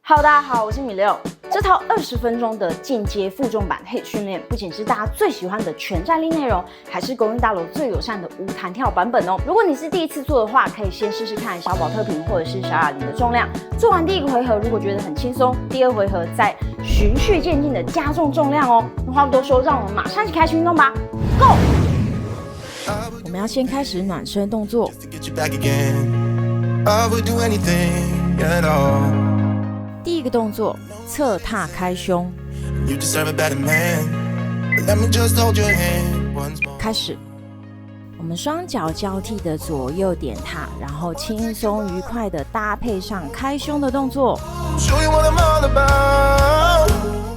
Hello， 大家好，我是米六。这套20分钟的进阶负重版 HIIT 训练，不仅是大家最喜欢的全站立内容，还是公寓大楼最友善的无弹跳版本哦。如果你是第一次做的话，可以先试试看小宝特瓶或者是小哑铃的重量。做完第一个回合，如果觉得很轻松，第二回合再循序渐进的加重重量哦。那话不多说，让我们马上一起开始运动吧 ，Go！ 我们要先开始暖身动作。第一个动作，侧踏开胸。开始，我们双脚交替的左右点踏，然后轻松愉快的搭配上开胸的动作。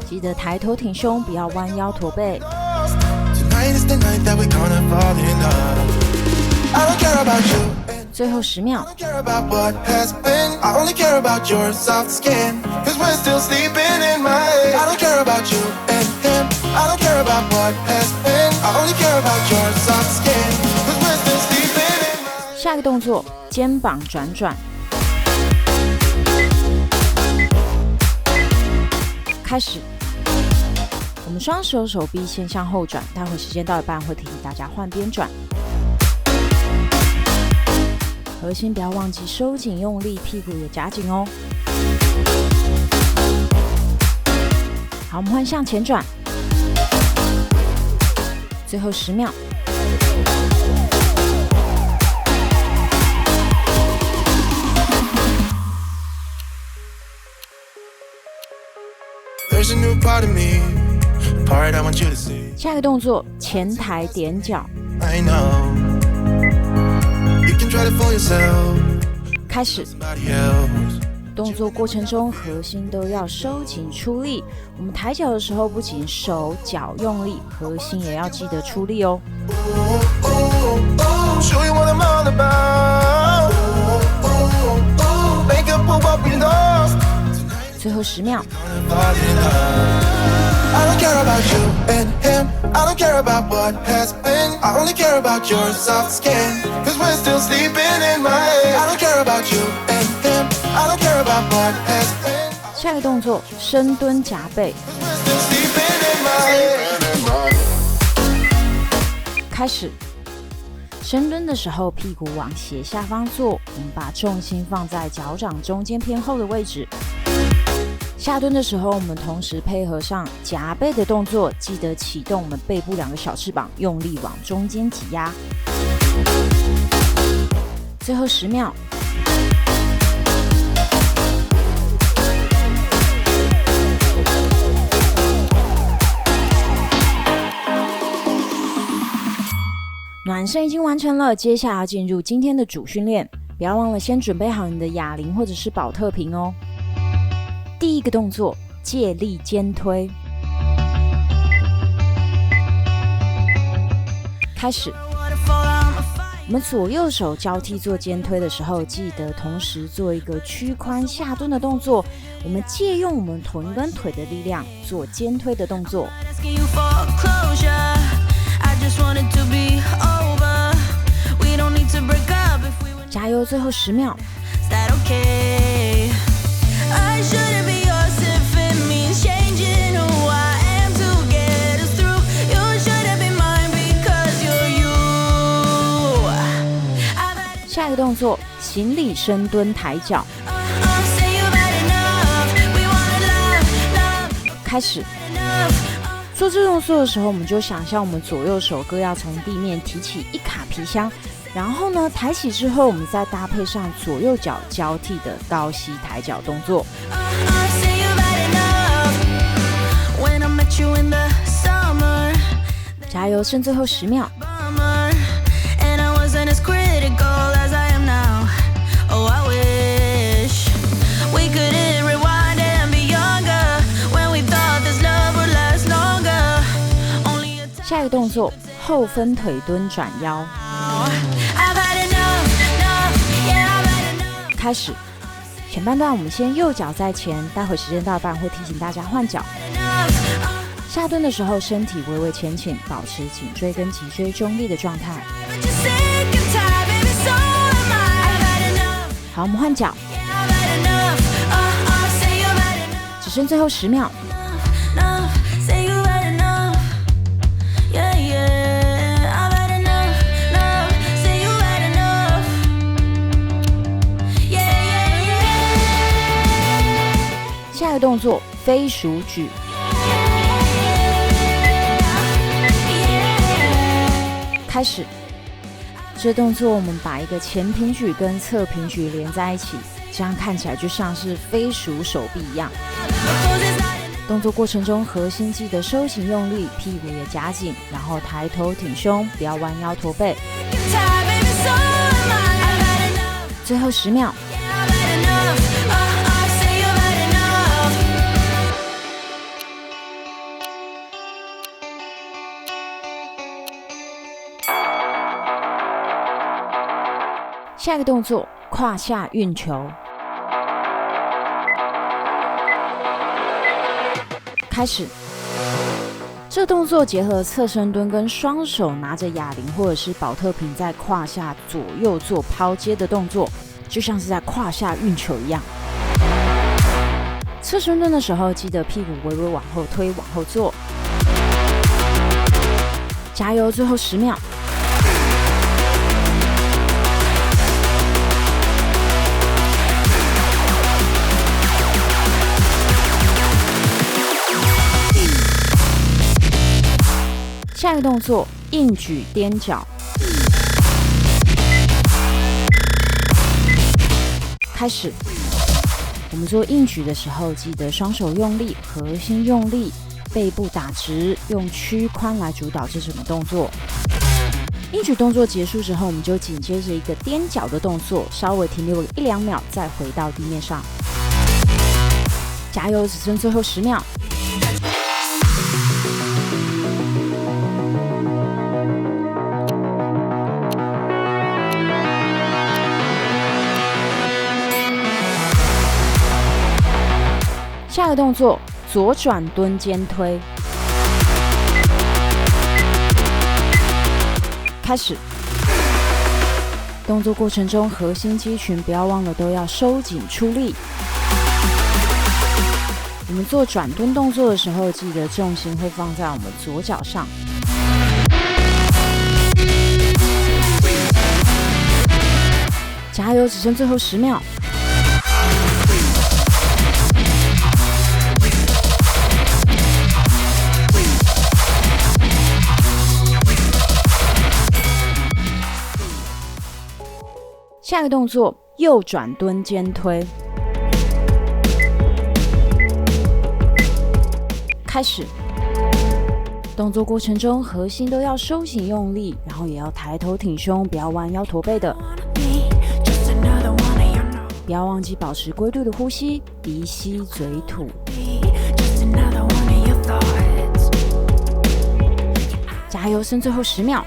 记得抬头挺胸，不要弯腰驼背。最后10秒。下一个动作，肩膀转转。开始，我们双手手臂先向后转，待会时间到一半会提醒大家换边转。核心不要忘记收紧用力，屁股也夹紧哦。好，我们换向前转。最后10秒。下一个动作，前抬踮脚。开始，动作过程中核心都要收紧出力。我们抬脚的时候，不仅手脚用力，核心也要记得出力哦。最后10秒。I don't care about you and him. I don't care about what has been. I only care about your soft skin. Cause we're still sleeping in my head. I don't care about you and him. I don't care about what has been. 下一个动作，深蹲夹背。开始。深蹲的时候，屁股往斜下方坐，我们把重心放在脚掌中间偏后的位置。下蹲的时候，我们同时配合上夹背的动作，记得启动我们背部2个小翅膀，用力往中间挤压。最后10秒。暖身已经完成了，接下来要进入今天的主训练，不要忘了先准备好你的哑铃或者是保特瓶哦。第一个动作，借力肩推。开始，我们左右手交替做肩推的时候，记得同时做一个屈髋下蹲的动作。我们借用我们臀跟腿的力量做肩推的动作。加油，最后10秒。下一个动作，行李深蹲抬脚。开始。做这动作的时候，我们就想象我们左右手各要从地面提起1卡皮箱，然后呢，抬起之后，我们再搭配上左右脚交替的倒膝抬脚动作。加油，剩最后10秒。下一个动作，后分腿蹲转腰。开始，前半段我们先右脚在前，待会时间到一半会提醒大家换脚。下蹲的时候，身体微微前倾，保持颈椎跟脊椎中立的状态。好，我们换脚。只剩最后10秒。下一个动作飞鼠举，开始。这动作我们把一个前平举跟侧平举连在一起，这样看起来就像是飞鼠手臂一样。动作过程中核心记得收紧用力，屁股也夹紧，然后抬头挺胸，不要弯腰驼背。最后10秒。下一个动作，胯下运球，开始。这动作结合侧深蹲跟双手拿着哑铃或者是保特瓶在胯下左右做抛接的动作，就像是在胯下运球一样。侧深蹲的时候，记得屁股微微往后推，往后坐。加油，最后10秒。下一个动作，硬举踮脚，开始。我们做硬举的时候，记得双手用力，核心用力，背部打直，用屈髋来主导这整个动作。硬举动作结束之后，我们就紧接着一个踮脚的动作，稍微停留1-2秒，再回到地面上。加油，只剩最后10秒。下一个动作，左转蹲肩推，开始。动作过程中，核心肌群不要忘了都要收紧出力。我们做转蹲动作的时候，记得重心会放在我们左脚上。加油，只剩最后10秒。下一个动作，右转蹲肩推，开始。动作过程中，核心都要收紧用力，然后也要抬头挺胸，不要弯腰驼背的。不要忘记保持规律的呼吸，鼻吸嘴吐。加油，剩最后10秒。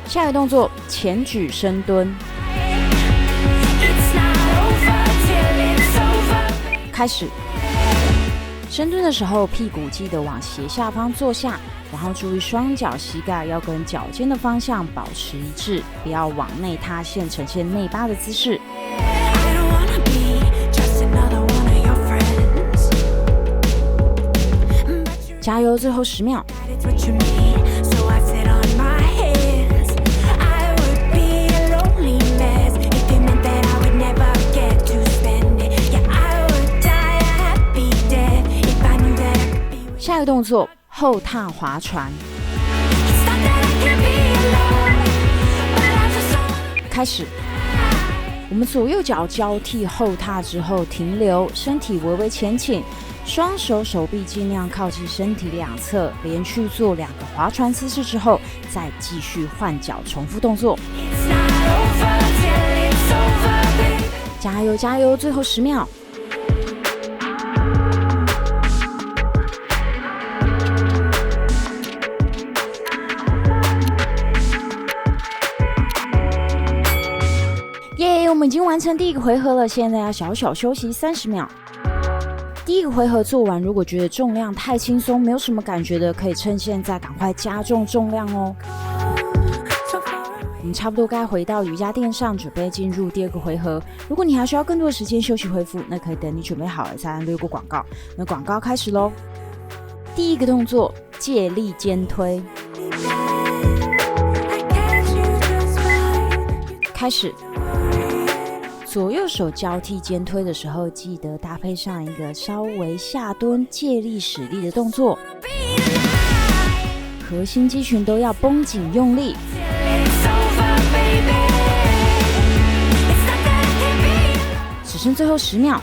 下一个动作，前举深蹲，开始。深蹲的时候，屁股记得往斜下方坐下，然后注意双脚膝盖要跟脚尖的方向保持一致，不要往内塌陷，呈现内八的姿势。加油，最后10秒。下一个动作，后踏划船，开始。我们左右脚交替后踏之后停留，身体微微前倾，双手手臂尽量靠近身体两侧，连续做2个划船姿势之后，再继续换脚重复动作。加油加油，最后10秒。耶，我们已经完成第1个回合了，现在要小小休息30秒。第一个回合做完，如果觉得重量太轻松，没有什么感觉的，可以趁现在赶快加重重量哦。我们差不多该回到瑜伽垫上，准备进入第二个回合。如果你还需要更多的时间休息恢复，那可以等你准备好了再略过广告。那广告开始咯。第一个动作，借力肩推，开始。左右手交替肩推的时候，记得搭配上一个稍微下蹲借力使力的动作，核心肌群都要绷紧用力。只剩最后10秒。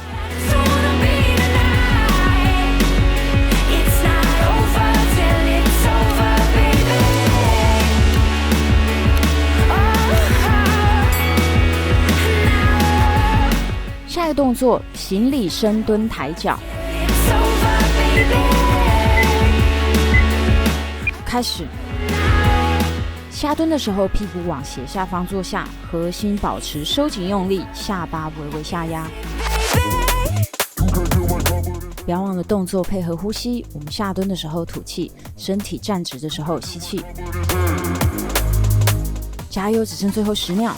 下一个动作，行李深蹲抬脚，开始。下蹲的时候，屁股往斜下方坐下，核心保持收紧用力，下巴微微下压。不要忘了动作配合呼吸，我们下蹲的时候吐气，身体站直的时候吸气。加油，只剩最后10秒。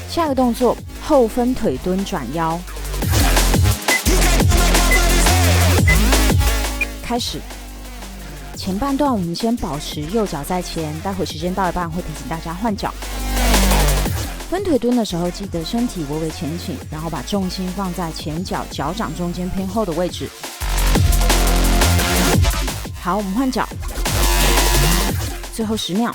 下个动作，后分腿蹲转腰，开始。前半段我们先保持右脚在前，待会时间到一半会提醒大家换脚。分腿蹲的时候，记得身体微微前倾，然后把重心放在前脚脚掌中间偏后的位置。好，我们换脚，最后10秒。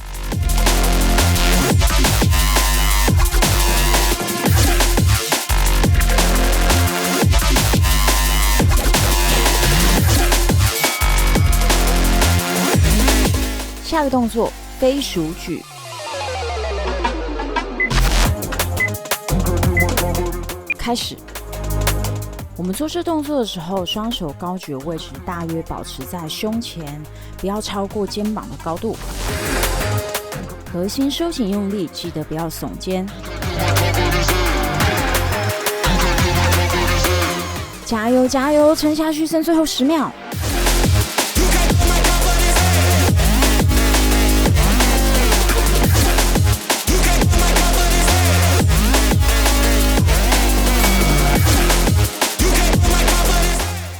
下个动作，飞鼠举，开始。我们做这动作的时候，双手高举的位置大约保持在胸前，不要超过肩膀的高度。核心收紧用力，记得不要耸肩。加油加油，撑下去，剩最后10秒。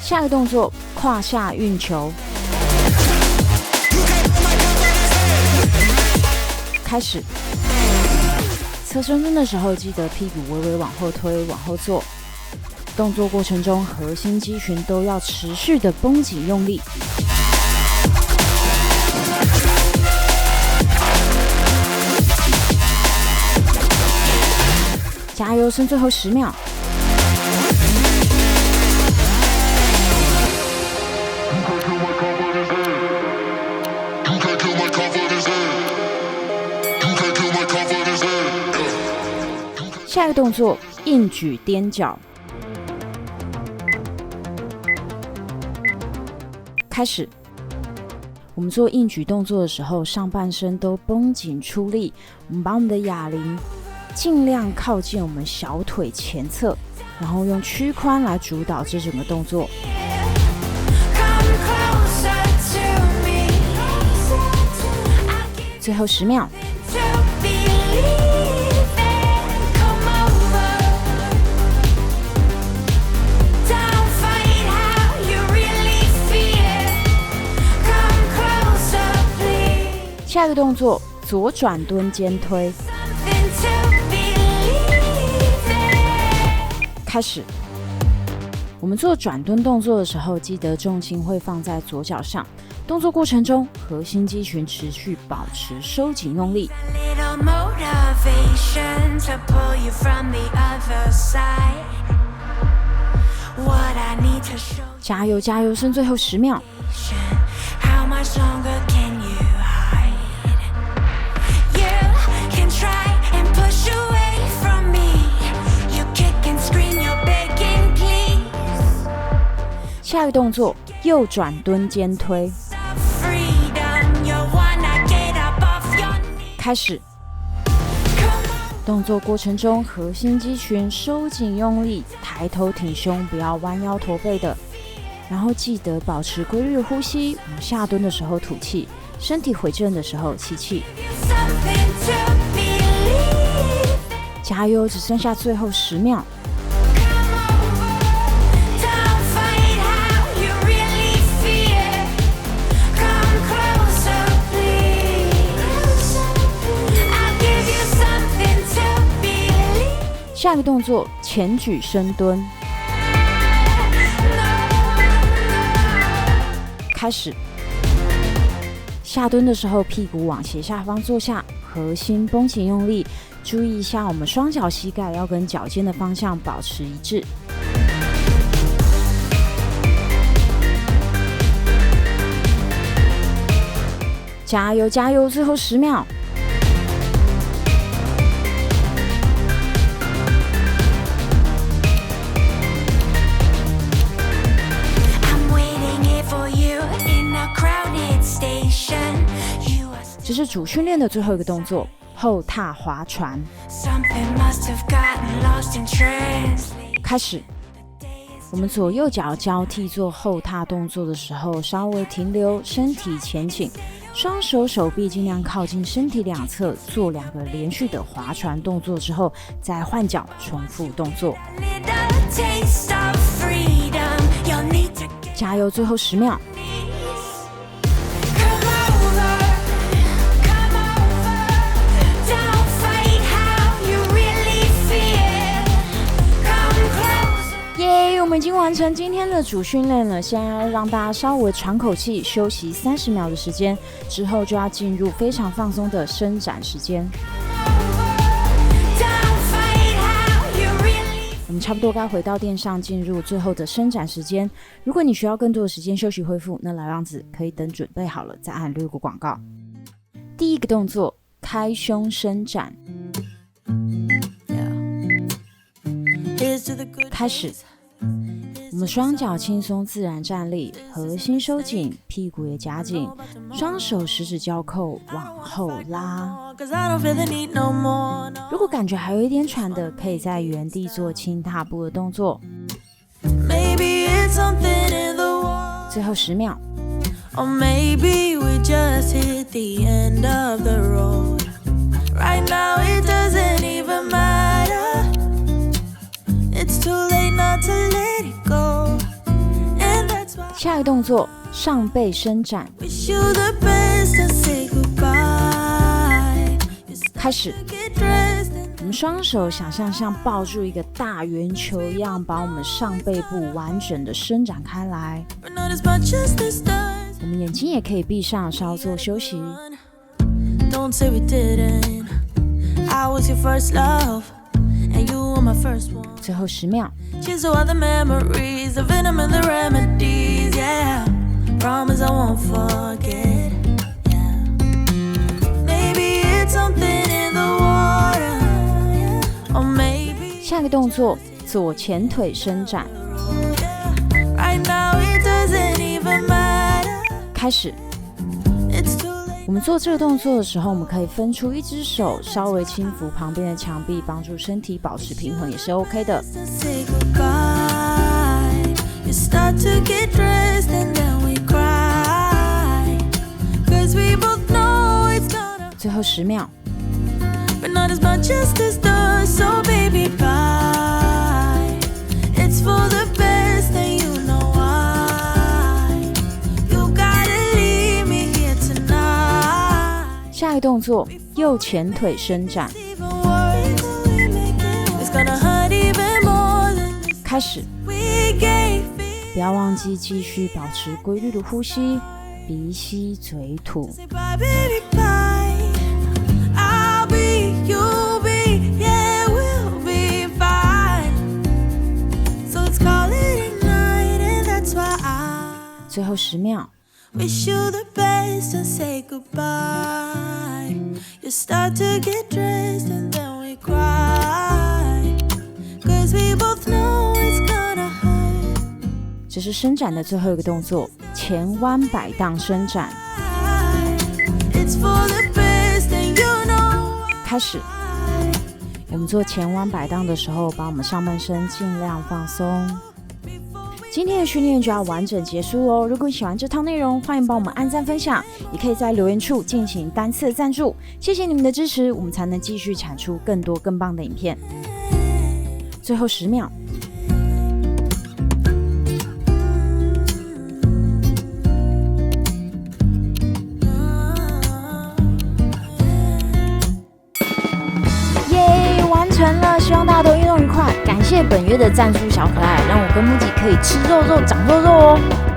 下个动作，胯下运球，开始。侧深蹲的时候，记得屁股微微往后推，往后坐。动作过程中，核心肌群都要持续的绷紧用力。加油，剩最后10秒。下一个动作，硬举踮脚，开始。我们做硬举动作的时候，上半身都绷紧出力，我们把我们的哑铃尽量靠近我们小腿前侧，然后用屈髋来主导这整个动作。最后10秒。下一个动作，左转蹲肩推，开始。我们做转蹲动作的时候，记得重心会放在左脚上。动作过程中，核心肌群持续保持收紧用力。加油加油，剩最后10秒。下一个动作，右转蹲肩推。开始。动作过程中，核心肌群收紧用力，抬头挺胸，不要弯腰驼背的。然后记得保持规律的呼吸，我们下蹲的时候吐气，身体回正的时候吸气。加油，只剩下最后10秒。下一个动作，前举深蹲。开始。下蹲的时候，屁股往斜下方坐下，核心绷紧用力，注意一下我们双脚膝盖要跟脚尖的方向保持一致。加油加油，最后10秒。这是主训练的最后一个动作，后踏划船。开始。我们左右脚交替做后踏动作的时候，稍微停留，身体前倾，双手手臂尽量靠近身体两侧，做2个连续的划船动作之后，再换脚重复动作。加油，最后10秒。我们已经完成今天的主训练了，现在让大家稍微喘口氣，休息30秒的时间，之后就要进入非常放松的伸展时间。我们差不多该回到垫上，进入最后的伸展时间。如果你需要更多的时间休息恢复，那老样子可以等准备好了再按略过广告。第一个动作，开胸伸展。开始。我们双脚轻松自然站立，核心收紧，屁股也夹紧，双手十指交扣往后拉。如果感觉还有一点喘的，可以在原地做轻踏步的动作。最后10秒。Or maybe we just hit the end of the road. Right now it doesn't even matter. It's too late not to let it go. And that's why 下一个动作，上背伸展。Wish you the best and say goodbye. 开始。我们双手想象像抱住一个大圆球一样，把我们上背部完整的伸展开来。我们眼睛也可以闭上，稍作休息。Don't say we didn't. I was your first love, and you were my first one. 最后10秒。Cheers to all the memories, the venom and the remedies, yeah. Promise I won't forget, yeah. Maybe it's something in the water, yeah. Or maybe. 下一个动作，左前腿伸展。Right now it doesn't even matter. 开始。我们做这个动作的时候，我们可以分出一只手稍微轻抚旁边的墙壁，帮助身体保持平衡，也是 OK 的。最后10秒。下一个动作，右前腿伸展。开始。不要忘记继续保持规律的呼吸，鼻吸嘴吐。最后10秒。Wish you the best and say goodbye. You start to get dressed and then we cry. Cause we both know it's gonna hurt. 这这是伸展的最后一个动作，前弯摆荡伸展。开始。我们做前弯摆荡的时候，把我们上半身尽量放松。今天的训练就要完整结束哦。如果你喜欢这套内容，欢迎帮我们按赞分享，也可以在留言处进行单次赞助。谢谢你们的支持，我们才能继续产出更多更棒的影片。最后10秒。成了，希望大家都运动愉快。感谢本月的赞助小可爱，让我跟木吉可以吃肉肉长肉肉哦。